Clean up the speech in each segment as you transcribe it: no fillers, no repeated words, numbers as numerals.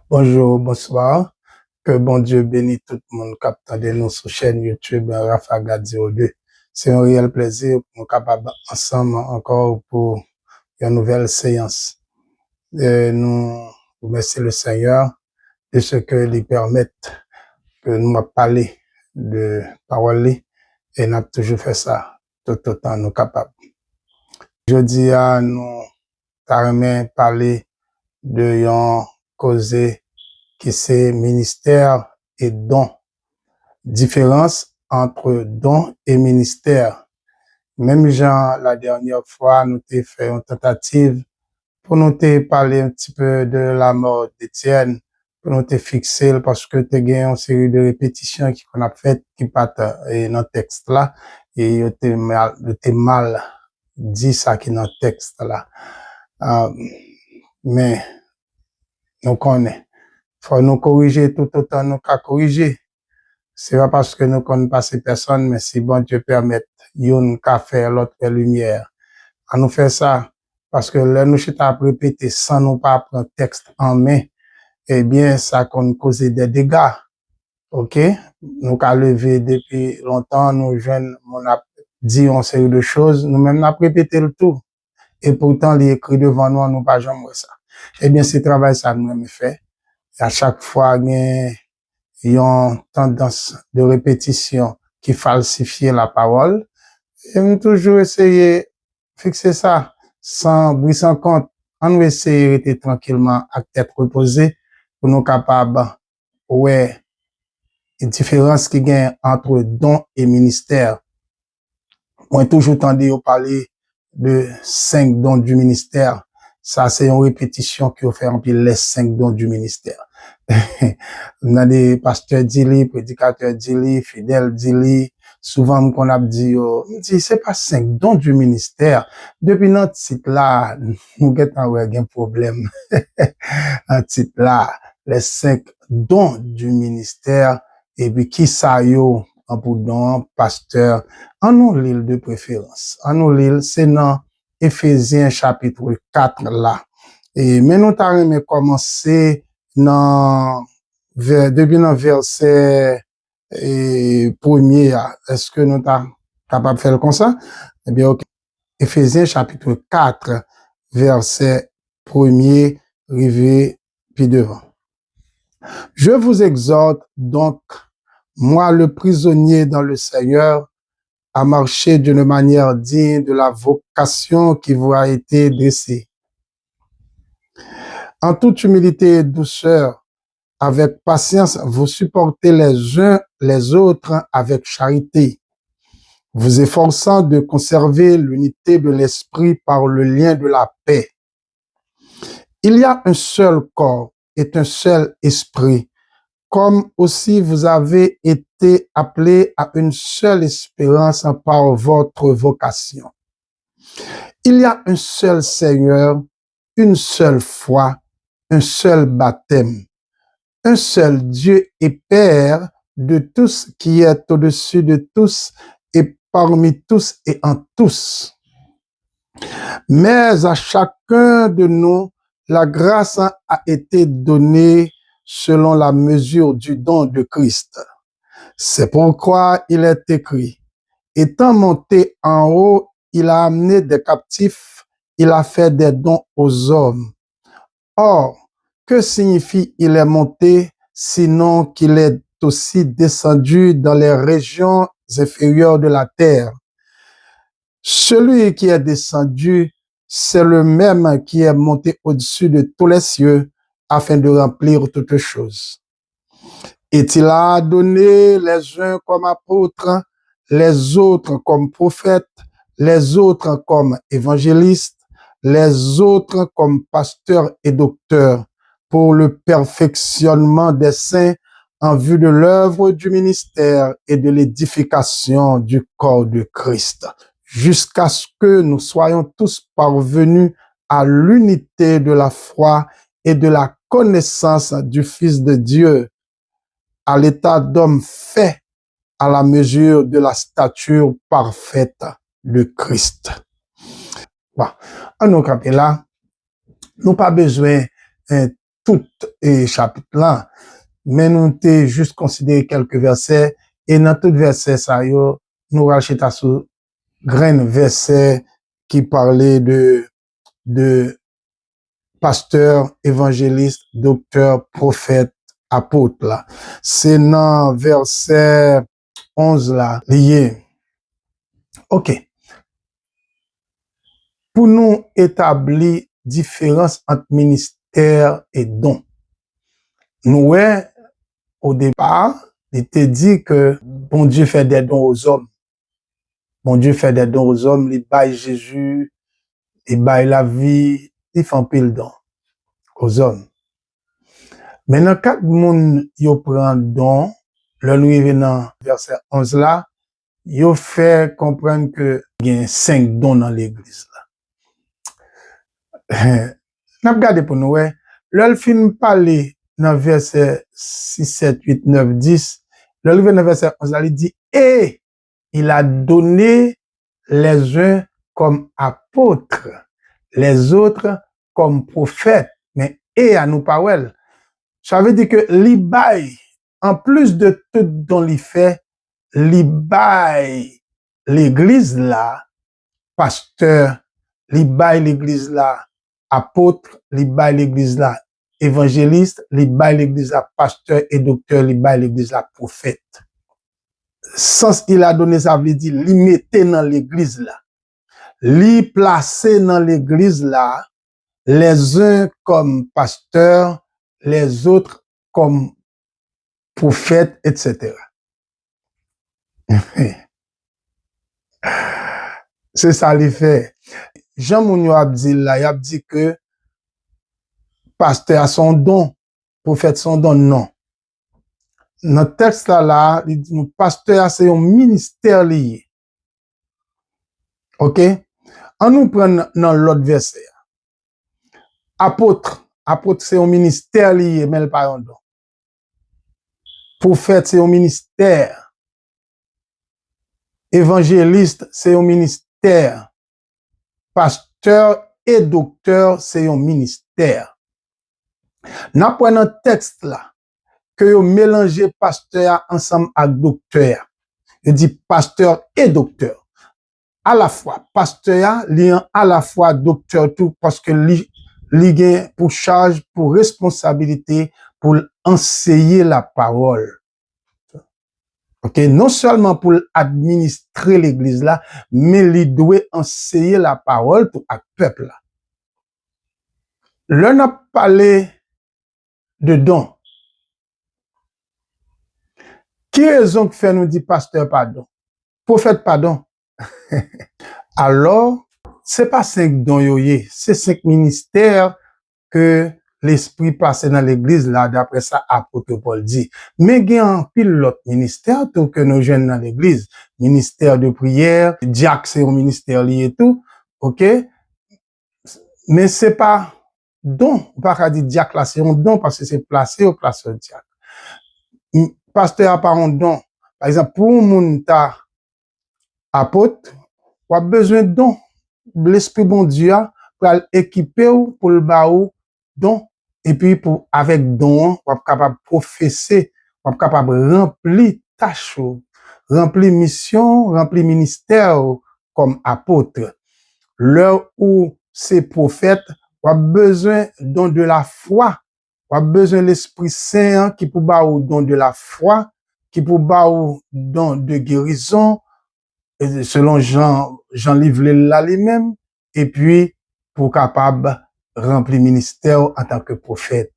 Bonjour, bonsoir. Que bon Dieu bénisse tout le monde qui attendait nous sur chaîne YouTube Rafaga 02. C'est un réel plaisir pour nous capables ensemble encore pour une nouvelle séance. Nous remercions le Seigneur de ce que lui permettent que nous parler de parole et nous avons toujours fait ça tout autant nous capables. Jeudi à nous carrément parler de un causé qui c'est ministère et don. Différence entre don et ministère. Même Jean, la dernière fois, nous t'ai fait une tentative pour nous t'ai parler un petit peu de la mort d'Étienne, pour nous t'ai fixé parce que t'ai gagné une série de répétitions qu'on a faites qui partent dans le texte là, et t'ai mal dit ça qui est dans le texte là. Mais nous connaissons. Faut nous corriger tout autant nous qu'à corriger. C'est pas parce que nous connaissons pas ces personnes, mais si bon Dieu permet, yon qu'à faire l'autre lumière. À nous faire ça, parce que là, nous chita répéter sans nous pas prendre texte en main, eh bien, ça qu'on cause des dégâts. OK? Nous qu'à lever depuis longtemps, nous jeunes, on a dit une série de choses, nous-mêmes, on a répété le tout. Et pourtant, les écrits devant nous, nous pas jamais ça. Eh bien, ce travail, ça nous fait. Et à chaque fois, il y a une tendance de répétition qui falsifie la parole. Et nous toujours essayer de fixer ça sans bruit, sans compte. On nous essayer de rester tranquillement à tête reposée pour nous capables, ouais, une différence qui gagne entre don et ministère. On a toujours tendu à parler de 5 dons du ministère. Ça, c'est une répétition qui fait remplir les 5 dons du ministère. On a des pasteurs dili, prédicateurs dili, fidèles dili. Souvent, qu'on a dit, c'est pas 5 dons du ministère. Depuis notre titre là, nous avons un problème. Un titre là, les 5 dons du ministère. Et puis, qui ça yo, en pour don, pasteur, en nous l'île de préférence. En nous l'île, c'est dans Éphésiens chapitre 4 là. Et, mais nous t'avons commencé depuis dans verset premier. Est-ce que nous t'avons capable de faire comme ça? Eh bien, ok. Éphésiens chapitre 4, verset premier, rivé, puis devant. Je vous exhorte donc, moi le prisonnier dans le Seigneur, à marcher d'une manière digne de la vocation qui vous a été dressée. En toute humilité et douceur, avec patience, vous supportez les uns les autres avec charité, vous efforçant de conserver l'unité de l'esprit par le lien de la paix. Il y a un seul corps et un seul esprit, comme aussi vous avez été appelés à une seule espérance par votre vocation. Il y a un seul Seigneur, une seule foi, un seul baptême, un seul Dieu et Père de tous qui est au-dessus de tous et parmi tous et en tous. Mais à chacun de nous, la grâce a été donnée selon la mesure du don de Christ. C'est pourquoi il est écrit, étant monté en haut, il a amené des captifs, il a fait des dons aux hommes. Or, que signifie il est monté, sinon qu'il est aussi descendu dans les régions inférieures de la terre? Celui qui est descendu, c'est le même qui est monté au-dessus de tous les cieux afin de remplir toutes choses. Et il a donné les uns comme apôtres, les autres comme prophètes, les autres comme évangélistes, les autres comme pasteurs et docteurs, pour le perfectionnement des saints en vue de l'œuvre du ministère et de l'édification du corps de Christ, jusqu'à ce que nous soyons tous parvenus à l'unité de la foi et de la connaissance du Fils de Dieu, à l'état d'homme fait à la mesure de la stature parfaite de Christ. Bon, en nous capé là, nous pas besoin tout chapitre là, mais nous t'ai juste considéré quelques versets, et dans tout verset ça yo, nous racheta sous grain verset qui parlait de pasteur, évangéliste, docteur, prophète, apôtre là. C'est dans verset 11 là, lié. OK. Pour nous établir différence entre ministère et don. Nous, au départ, il était dit que bon Dieu fait des dons aux hommes. Bon Dieu fait des dons aux hommes, il baille Jésus, il baille la vie, il fait un pile don aux hommes. Maintenant, quand le monde yo prend don, le nous arrive dans verset 11 là, yo fait comprendre que il y a 5 dons dans l'église là. N'a regardé pour nous, le film parler dans verset 6, 7, 8, 9, 10, le livre dans verset 11 là, il dit, et il a donné les uns comme apôtres, les autres comme prophètes, mais et à nous parole. Ça veut dire que l'ibay, en plus de tout dont il fait, l'ibay, l'église là, pasteur, l'ibay l'église là, apôtre, l'ibay l'église là, évangéliste, l'ibay l'église là, pasteur et docteur, l'ibay l'église là, prophète. Sans il a donné ça veut dire, l'y mettait dans l'église là, l'y placé dans l'église là, les uns comme pasteurs, les autres comme prophètes, etc. C'est ça les fait. Jean Mounio a dit là, il a dit que pasteur a son don, prophète son don, non. Dans le texte là, il dit, pasteur c'est un ministère lié. OK? On nous prend dans l'autre verset. Apôtre c'est un ministère lié, mais pas un don. Prophète c'est un ministère. Évangéliste c'est un ministère. Pasteur et docteur c'est un ministère. N'a pas dans texte là que yo mélanger pasteur ensemble avec docteur. Il dit pasteur et docteur. À la fois pasteur liant à la fois docteur tout parce que li gagne pour charge, pour responsabilité pour enseigner la parole. OK, non seulement pour administrer l'église là, mais il doit enseigner la parole pour le peuple là. L'on a parlé de don. Qui raison que fait nous dit pasteur pardon? Prophète pardon? Alors, c'est pas 5 dons yoye, c'est 5 ministères que l'esprit passe dans l'église là, d'après ça, apôtre Paul dit. Mais il y a un pile l'autre ministère tout que nous jeunes dans l'église. Ministère de prière, diacre c'est un ministère lié et tout, OK? Mais c'est pas don, on pas dire diacre là, c'est un don parce que c'est placé au place de diacre. Pasteur a pas un don. Par exemple, pour un monde ta apôtre, ou a besoin de don. L'esprit bon Dieu pour équiper ou pour le baou don et puis pour avec don ou capable professer, ou capable remplir tâche, remplir mission, remplir ministère comme apôtre. L'heure où c'est prophète, ou a besoin don de la foi, ou a besoin de l'Esprit Saint qui pour baou don de la foi, qui pour baou don de guérison, selon Jean-Livre là lui-même, et puis pour capable remplir ministère en tant que prophète.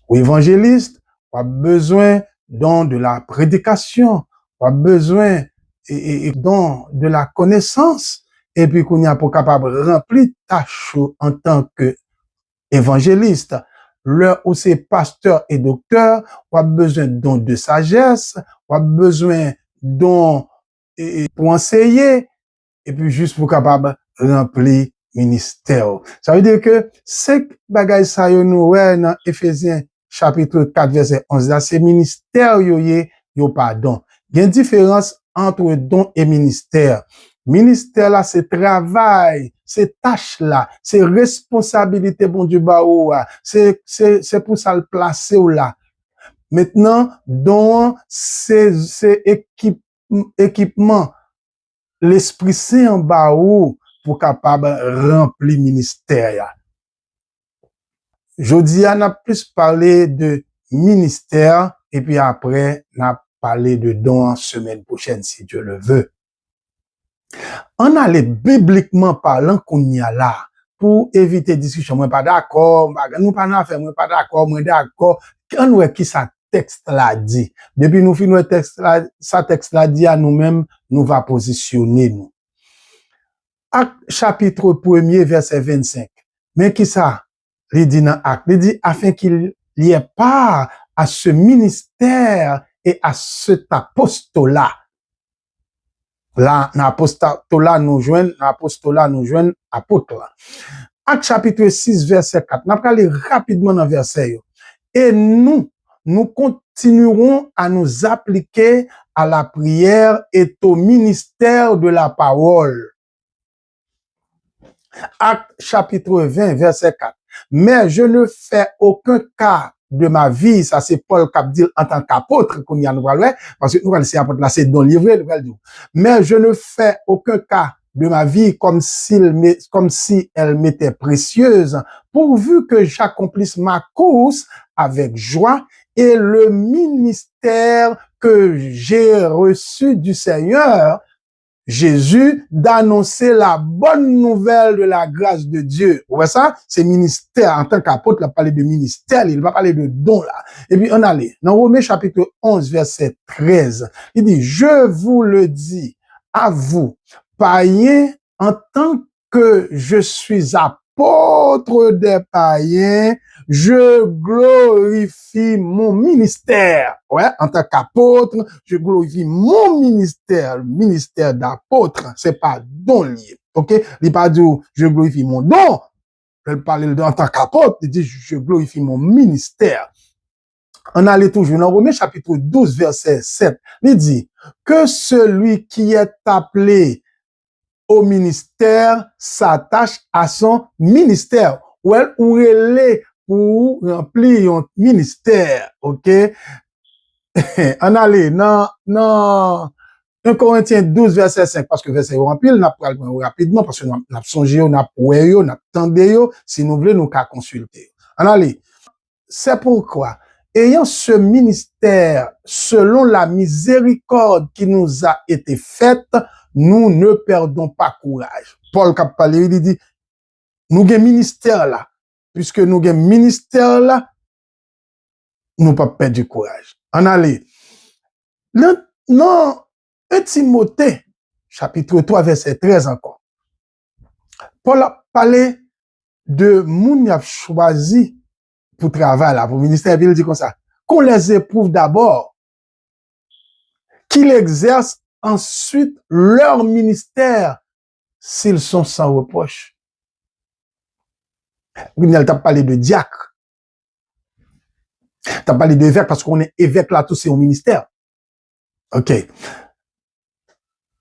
Ou évangéliste, on a besoin de la prédication, on a besoin de la connaissance, et puis qu'on y a pour capable remplir tâche en tant que évangéliste. Là où c'est pasteur et docteur, on a besoin de sagesse, on a besoin pour enseigner, et puis juste pour capable remplir ministère. Ça veut dire que c'est bagay ça yo nou dans Éphésiens chapitre 4 verset 11 là, c'est ministère yo pardon. Il y a une différence entre don et ministère. Ministère là c'est travail, c'est tâche là, c'est responsabilité bon Dieu ba ou, c'est pour ça le placer ou là. Maintenant, dans ces équipements, l'Esprit Saint en bas ou pour capable remplir ministère. Jodi, on a plus parlé de ministère et puis après, on a parlé de dons semaine prochaine, si Dieu le veut. On allait bibliquement parlant qu'on y a là pour éviter discussion. Moi pas d'accord, nous pas n'a fait, moi pas d'accord, moi d'accord. Quand on qui ça texte là dit. Depuis nous finissons texte là, ça texte là dit à nous-mêmes, nous va positionner nous. Acte chapitre 1er verset 25. Mais qui ça? Il dit dans Acte, il dit afin qu'il y ait part à ce ministère et à cet apostolat. Là, dans l'apostolat nous joignent apôtre là. Acte chapitre 6 verset 4. On va aller rapidement dans verset. Et nous continuerons à nous appliquer à la prière et au ministère de la parole. Acte chapitre 20 verset 4. Mais je ne fais aucun cas de ma vie, ça c'est Paul qui dit en tant qu'apôtre qu'on y a nous parce que nous allons apôtre là c'est dans le livre nous. Mais je ne fais aucun cas de ma vie comme si elle m'était précieuse, pourvu que j'accomplisse ma course avec joie et le ministère que j'ai reçu du Seigneur Jésus d'annoncer la bonne nouvelle de la grâce de Dieu. Vous voyez ça? C'est ministère. En tant qu'apôtre, il a parlé de ministère, il va parler de don là. Et puis, on allait. Dans Romains chapitre 11, verset 13, il dit, je vous le dis à vous, païens, en tant que je suis apôtre des païens, je glorifie mon ministère. Ouais, en tant qu'apôtre, je glorifie mon ministère, le ministère d'apôtre. C'est pas don lié. OK? Il pas dit, je glorifie mon don. Il parle en tant qu'apôtre, il dit, je glorifie mon ministère. On allait toujours dans Romains chapitre 12, verset 7. Il dit, que celui qui est appelé au ministère s'attache à son ministère. Ou elle est pour remplir un ministère, ok? On allait dans 1 Corinthiens 12, verset 5, parce que verset rempli, on a pris rapidement, parce que nous avons songé, nous avons poué, nous avons tendu, si nous voulons, nous avons consulter. On allait. C'est pourquoi, ayant ce ministère, selon la miséricorde qui nous a été faite, nous ne perdons pas courage. Paul qui a parlé, il dit, nous avons un ministère là. Puisque nous avons un ministère là, nous ne pas perdre du courage. On allait. Non, 1 Timothée, chapitre 3, verset 13 encore. Paul a parlé de moun qui a choisi pour travailler là, pour le ministère, il dit comme ça. Qu'on les éprouve d'abord, qu'ils exercent ensuite leur ministère s'ils sont sans reproche. Il a parlé de diacre. T'as parlé d'évêque parce qu'on est évêque là, tout c'est au ministère. OK.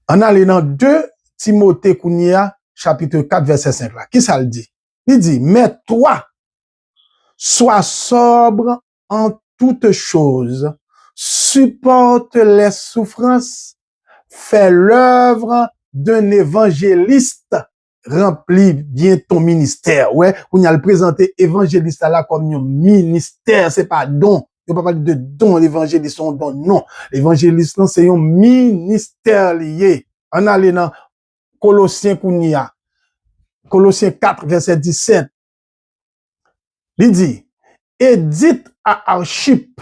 On allait dans 2 Timothée Kounia, chapitre 4, verset 5 là. Qui ça le dit? Il dit, mais toi, sois sobre en toutes choses, supporte les souffrances, fais l'œuvre d'un évangéliste, remplis bien ton ministère. Ouais, on a le présenté évangéliste là comme un ministère, c'est pas don. On pas parler de don, l'évangéliste, son don, non. L'évangéliste, c'est un ministère lié. On a allé dans Colossiens Kounia, Colossiens 4, verset 17. Il dit, et dites à Archip,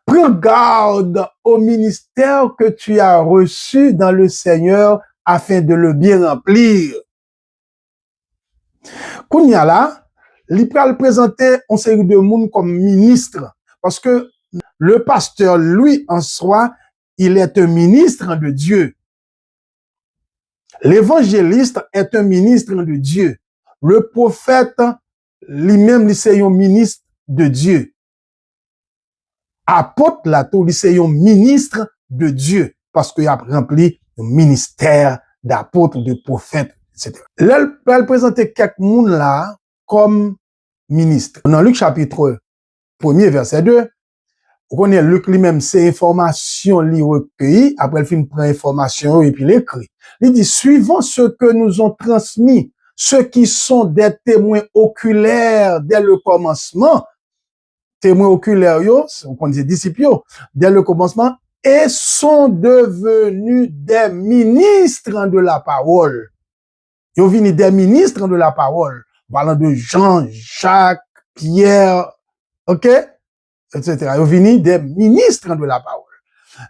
prends garde au ministère que tu as reçu dans le Seigneur afin de le bien remplir. Kounia là, il peut le présenter en série de monde comme ministre, parce que le pasteur, lui, en soi, il est un ministre de Dieu. L'évangéliste est un ministre de Dieu. Le prophète, lui-même, c'est un ministre de Dieu. Apôtre, là, c'est un ministre de Dieu, parce qu'il a rempli le ministère d'apôtres, de prophètes, etc. Là, elle présentait quelques monde là comme ministre. Dans Luc chapitre 1er, verset 2, on connaît Luc lui-même, c'est information li recueilli, après il fin prend information et puis l'écrit. Il dit, suivant ce que nous ont transmis, ceux qui sont des témoins oculaires dès le commencement, témoins oculaires, on connaît des disciples, dès le commencement, et sont devenus des ministres de la parole. Ils sont venus des ministres de la parole, parlant de Jean, Jacques, Pierre, ok, etc. Ils sont venus des ministres de la parole.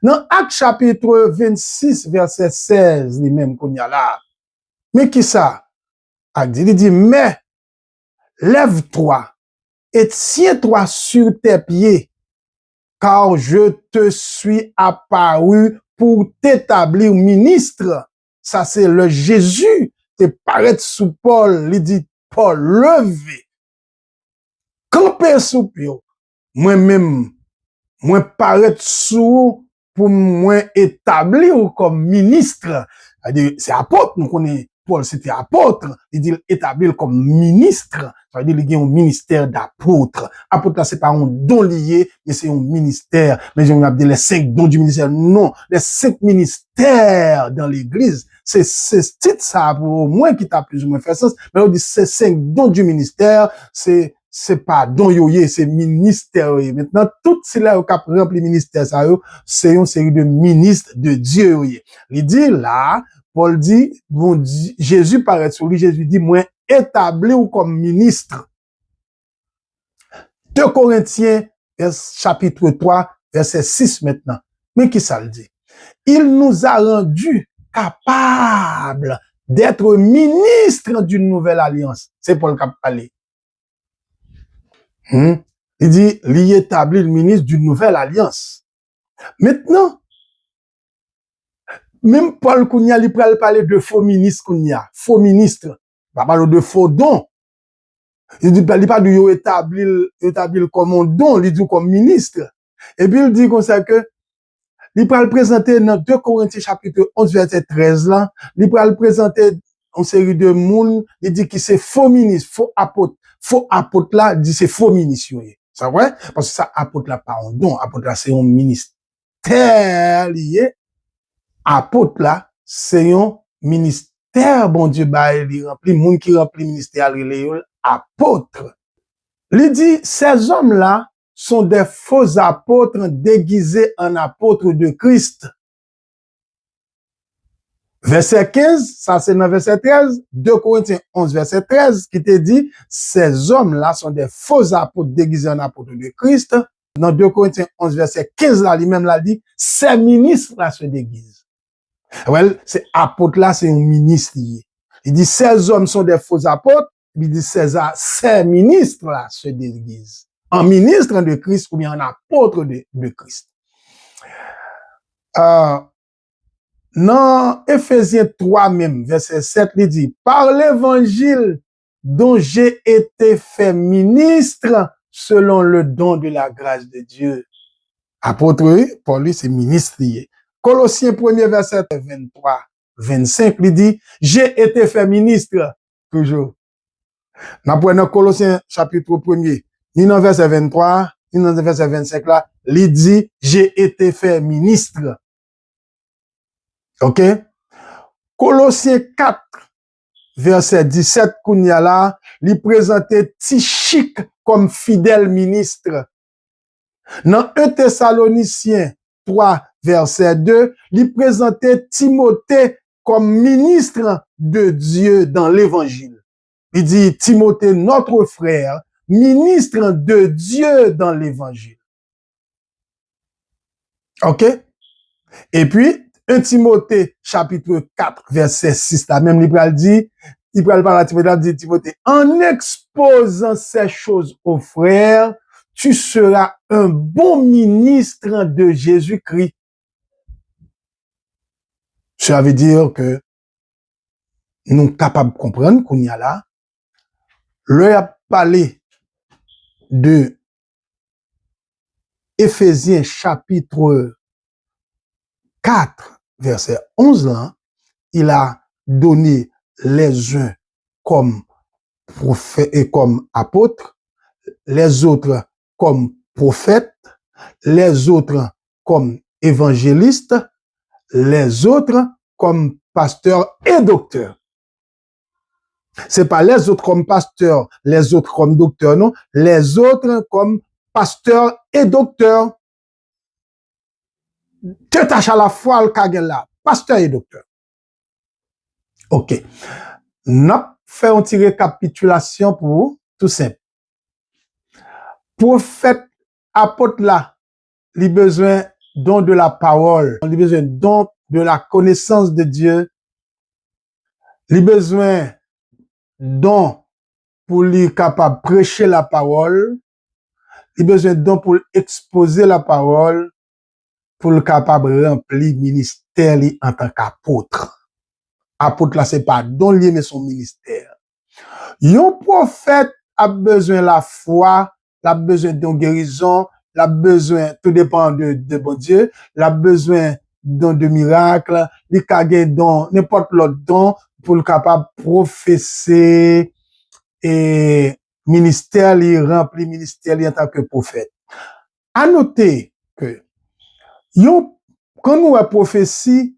Dans Acte chapitre 26, verset 16, les mêmes qu'on y a là. Mais qui ça? Il dit, mais lève-toi et tiens-toi sur tes pieds, car je te suis apparu pour t'établir ministre. Ça, c'est le Jésus qui paraît sous Paul. Il dit, Paul, levez, campez sous pied. Moi-même, moi paraît sous pour moi établir comme ministre. C'est apôtre, nous connaissons Paul, c'était apôtre. Il dit établir comme ministre. Ça veut dire qu'il y a un ministère d'apôtre. Apôtre, c'est pas un don lié, mais c'est un ministère. Les gens appellent les 5 dons du ministère. Non, les 5 ministères dans l'église. C'est titre ça pour moi qui t'a plus ou moins fait sens. Mais on dit c'est 5 dons du ministère, c'est pas don yoye, c'est ministère. Maintenant, tout cela qui a rempli ministère, ça, c'est une série de ministres de Dieu. Il dit là, Paul dit, bon, Jésus paraît sur lui, Jésus dit, moi, établi ou comme ministre. 2 Corinthiens, chapitre 3, verset 6 maintenant. Mais qui ça le dit? Il nous a rendus capables d'être ministres d'une nouvelle alliance. C'est Paul qui a parlé. Il dit, il établit le ministre d'une nouvelle alliance. Maintenant, même Paul Kounia, il peut parler de faux ministre Kounia, faux ministre. Il va parler de faux dons. Il dit, il parle de établir comme un don, il dit comme ministre. Et puis il dit comme ça que, il peut le présenter dans 2 Corinthiens chapitre 11, verset 13 là, il peut le présenter en série de monde, il dit que c'est faux ministre, faux apôtre. Faux apôtre là, il dit c'est faux ministre. C'est vrai? Parce que ça, apôtre là, pas un don. Apôtre là, c'est un ministère lié. Apôtre là, c'est un ministère, bon Dieu, bah, il remplit, monde qui remplit ministère, il est apôtre. Il dit, ces hommes-là sont des faux apôtres déguisés en apôtres de Christ. Verset 15, ça c'est dans verset 13, 2 Corinthiens 11, verset 13, qui te dit, ces hommes-là sont des faux apôtres déguisés en apôtres de Christ. Dans 2 Corinthiens 11, verset 15, là, lui-même l'a dit, ces ministres-là se déguisent. Well, ces apôtres-là, c'est un ministre. Il dit, ces hommes sont des faux apôtres, il dit, ces ministres-là se déguisent. En ministre de Christ ou bien en apôtre de Christ. Dans Ephésiens 3 même, verset 7, il dit, par l'évangile dont j'ai été fait ministre selon le don de la grâce de Dieu. Apôtre, pour lui, c'est ministre. Colossiens 1er, verset 23, 25, il dit, j'ai été fait ministre, toujours. Dans Colossiens chapitre 1er, ni dans verset 23, ni dans verset 25 là, il dit, j'ai été fait ministre. OK? Colossiens 4, verset 17, kounya là, li présentait Tichique comme fidèle ministre. Dans 1 Thessaloniciens 3, verset 2, li présentait Timothée comme ministre de Dieu dans l'évangile. Il dit Timothée, notre frère, ministre de Dieu dans l'évangile. OK? Et puis, 1 Timothée, chapitre 4, verset 6, là même, il parle à Timothée, en exposant ces choses aux frères, tu seras un bon ministre de Jésus-Christ. Ça veut dire que nous sommes capables de comprendre qu'on y a là, le a parlé de Éphésiens, chapitre 4, verset 11, là, il a donné les uns comme prophètes et comme apôtres, les autres comme prophètes, les autres comme évangélistes, les autres comme pasteurs et docteurs. C'est pas les autres comme pasteurs, les autres comme docteurs, non. Les autres comme pasteurs et docteurs. Te tâche à la fois le kagel là, pasteur et docteur. Ok. N'a fait une petite récapitulation pour vous, tout simple. Prophète, apôtre là, il a besoin don de la parole, il a besoin don de la connaissance de Dieu, il a besoin don pour lui capable prêcher la parole, il a besoin don pour exposer la parole, pour le capable remplir ministère en tant qu'apôtre. Apôtre là, c'est pas don lié, mais son ministère. Un prophète a besoin de la foi, il a besoin d'une guérison, il a besoin, tout dépend de bon Dieu, il a besoin de miracles, il a besoin de n'importe l'autre don pour le capable professer et ministère, il remplit ministère en tant que prophète. À noter que, quand nous avons prophétie,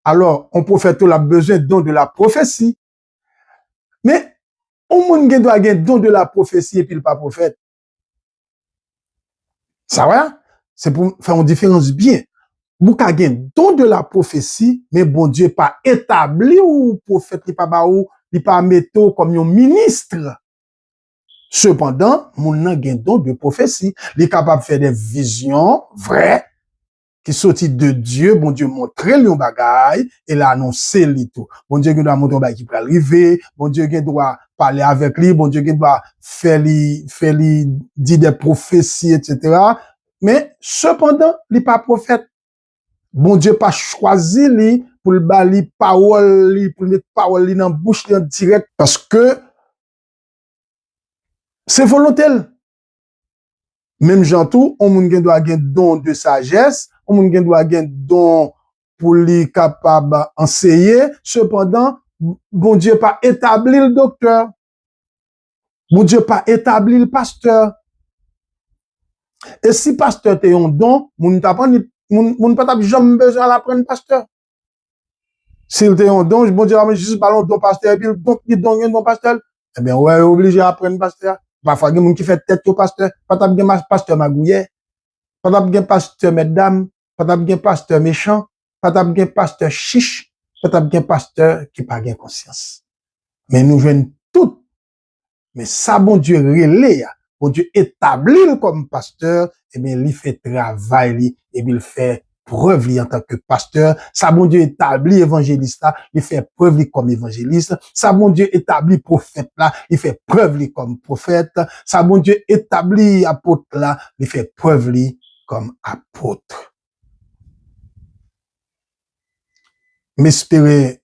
alors, un prophète a besoin de la prophétie. Mais, on moun gen doit avoir don de la prophétie et puis pas prophète. Ça va? C'est pour faire une différence bien. Vous avez don de la prophétie, mais bon Dieu pas établi ou prophète, il pas metto comme un ministre. Cependant, moun nan gen don de prophétie. Il est capable de faire des visions vraies, qui sortit de Dieu, bon Dieu montre lui un bagay, et l'a annoncé lui tout. Bon Dieu doit montrer un bagay qui peut arriver, bon Dieu doit parler avec lui, bon Dieu doit faire lui dire des prophéties, etc. Mais, cependant, il n'est pas prophète. Bon Dieu pas choisi lui pour le bali parole lui, pour mettre parole lui dans bouche lui en direct, parce que c'est volontaire. Même gens tout, on moun gen doit gen don de sagesse, on moun gen doit gen don pour lui capable enseigner. Cependant, bon Dieu pas établi le docteur. Bon Dieu pas établi le pasteur. Et si pasteur te un don, moun pas jamais besoin d'apprendre pasteur. S'il te un don, bon Dieu a juste ballon don pasteur et puis il don pasteur. Eh bien ouais, obligé à apprendre pasteur. Parfois, il y a des gens qui font tête au pasteur. Pas de pasteur magouillet. Pas de pasteur mesdames. Pas de pasteur méchant. Pas de pasteur chiche. Pas de pasteur qui n'a pas conscience. Mais nous venons tout. Mais ça, bon Dieu, relais. Bon Dieu établit comme pasteur. Et bien, il fait travail. Et bien, il fait preuve en tant que pasteur. Ça, bon Dieu établit évangéliste là, il fait preuve comme évangéliste. Ça, bon Dieu établit prophète là, il fait preuve comme prophète. Ça, bon Dieu établit apôtre là, il fait preuve comme apôtre. M'espérer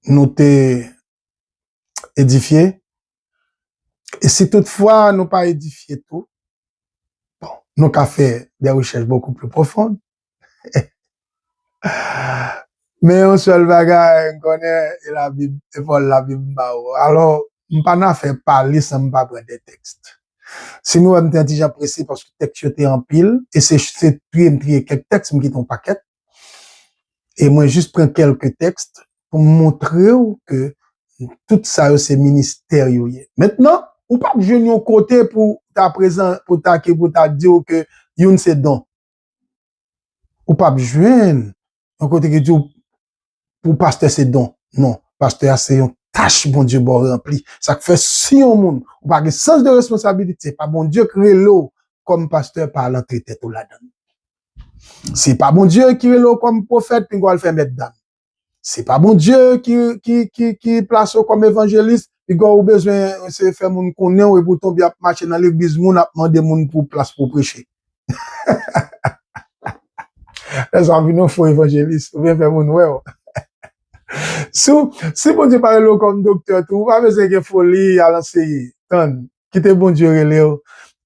nous t'es édifié. Et si toutefois nous pas édifié tout, bon, nous avons fait des recherches beaucoup plus profondes. Mais un seul bagage, on connaît la Bible, la Bible. Alors, on pas fait parler sans pas prendre des textes. Si nous sommes intelligents précis parce que le texte était en pile, et c'est trier quelques textes, qui sont paquet. Et moi, juste prends quelques textes pour montrer que tout ça, c'est ministériel. Maintenant, ou pas que je n'ai au côté pour ta présent, pour ta dire que yon c'est don. Ou pas joindre un côté qui dit pour pasteur c'est don. Non, pasteur c'est une tâche bon Dieu bon rempli. Ça fait si on monde ou pas de sens de responsabilité, pas bon Dieu créé l'eau comme pasteur par l'entrée tête ou là-dedans. C'est pas bon Dieu qui créé l'eau comme prophète puis on le faire mettre dedans. C'est pas bon Dieu qui place comme évangéliste puis on a besoin c'est faire moun connaître et pour tomber à marcher dans l'église moun a demander moun pour place pour prêcher. Les amis nous faut évangéliste, ou bien faire moun ouais. Si bon Dieu parle comme docteur, tout, pas besoin de folie à l'enseigner. Quittez bon Dieu relais,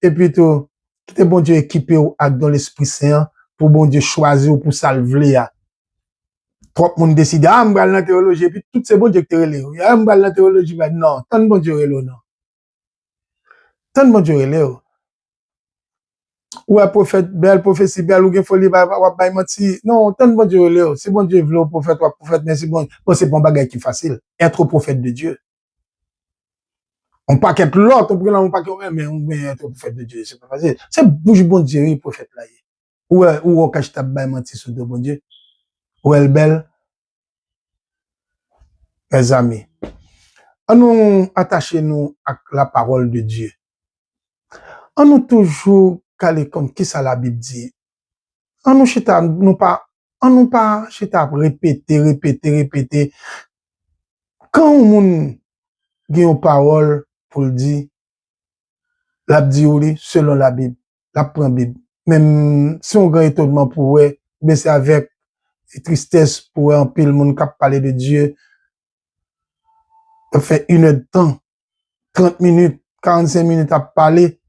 et puis tout, quittez bon Dieu équipé avec dans l'Esprit Saint, pour bon Dieu choisir ou pour salver. trop moun décide, ah, m'bral dans théologie, puis tout c'est bon Dieu que te relé. Ah, m'bral dans théologie, non, tant bon Dieu relé, non. Tant bon Dieu relé. Ou un prophète, belle prophétie, belle, ou gen folie, ou bay menti. Non, tant bon Dieu relé. C'est bon Dieu vle prophète, ou prophète, mais c'est bon bagay qui facile. Être prophète de Dieu. On pas qu'être l'autre, on prend on pas qu'être, mais on veut être prophète de Dieu, c'est pas facile. C'est bouge bon Dieu, prophète là. Ou on cache ta bay menti sur de bon Dieu. Ou elle belle. Mes amis. On nous attacher nous à la parole de Dieu. On nous toujours calé comme qui ça la Bible dit. On nous chita, on nous pas chita répéter. Quand on moun gen une parole pour le dire, la dit selon la Bible, la prend Bible. Même si on grand étonnement pour eux, mais c'est avec tristesse pour eux, en pile monde qui parler de Dieu. On fait 1 heure de temps, 30 minutes, 45 minutes à parler.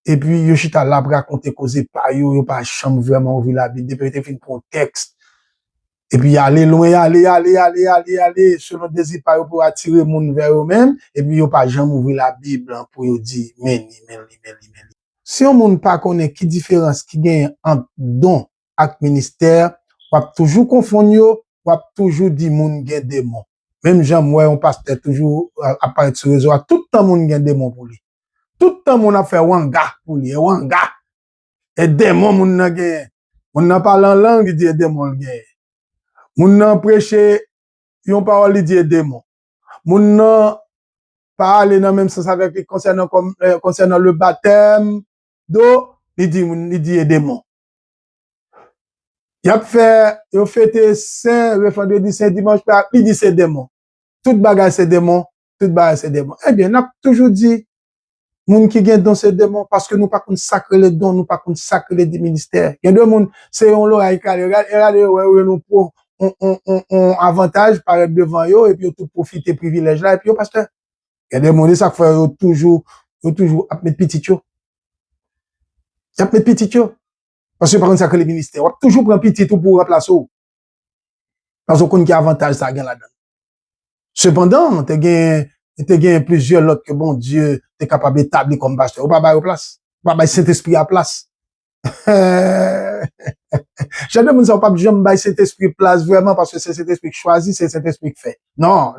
Et puis, yo chita là pour raconter cause pas yo pas chambre vraiment ouvrir la Bible. Depuis, te fin contexte. Et puis, aller loin, aller, selon désir par pour attirer moun vers eux-mêmes. Et puis, yo pas jamais ouvrir la Bible pour yo dire, meni. Si on moun pas connaît qui différence qui gagne entre don et ministère, on va toujours confondre yo, on va toujours dire moun gen démon. Même Jean, moi, on passe toujours apparaître sur réseau, tout le temps moun gen démon pour lui. Tout le temps, moun a fait wanga pour lui, wanga. Et démon, moun nan gen. Moun nan parle en langue, il dit démon gen. Moun nan prêche, yon parole, il dit démon. Moun nan parle dans même sens avec lui concernant le baptême d'eau, il dit démon. Il a fait saint, le vendredi saint, dimanche, il dit c'est démon. Tout bagage c'est démon, Eh bien, on a toujours dit, moun qui gagne dans ces démons, parce que nous pas consacrer les dons, nous pas consacrer les ministères. Il y a deux moun, c'est on l'oreille calé, regardez, on avantage par être devant eux, et puis tout profiter privilège là, et puis pasteur. Il y a des moun, ça fait toujours, à mettre petit yo. Y a mettre petit yo. Parce que par contre, ça que les ministères, on toujours prendre petit tout pour remplacer. Parce qu'on qui avantage ça gagne là-dedans. Cependant, t'es gain plusieurs autres que bon Dieu t'es capable d'établir comme pasteur. Ou pas bailler place. Ou pas bailler Saint-Esprit à place. J'aime moun ça pas jamais bailler Saint-Esprit place vraiment parce que c'est Saint-Esprit qui choisit, c'est Saint-Esprit qui fait. Non.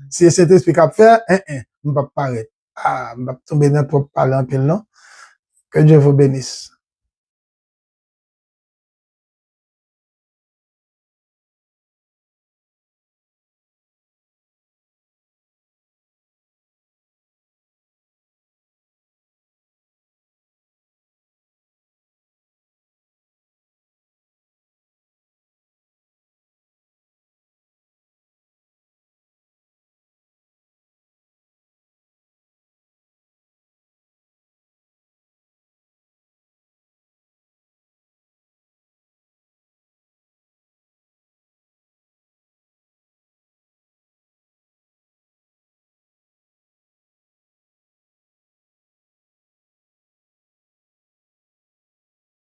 Si c'est Saint-Esprit qui a fait, on va pas paraître. On va tomber dans trop parler en pile, non? Que Dieu vous bénisse.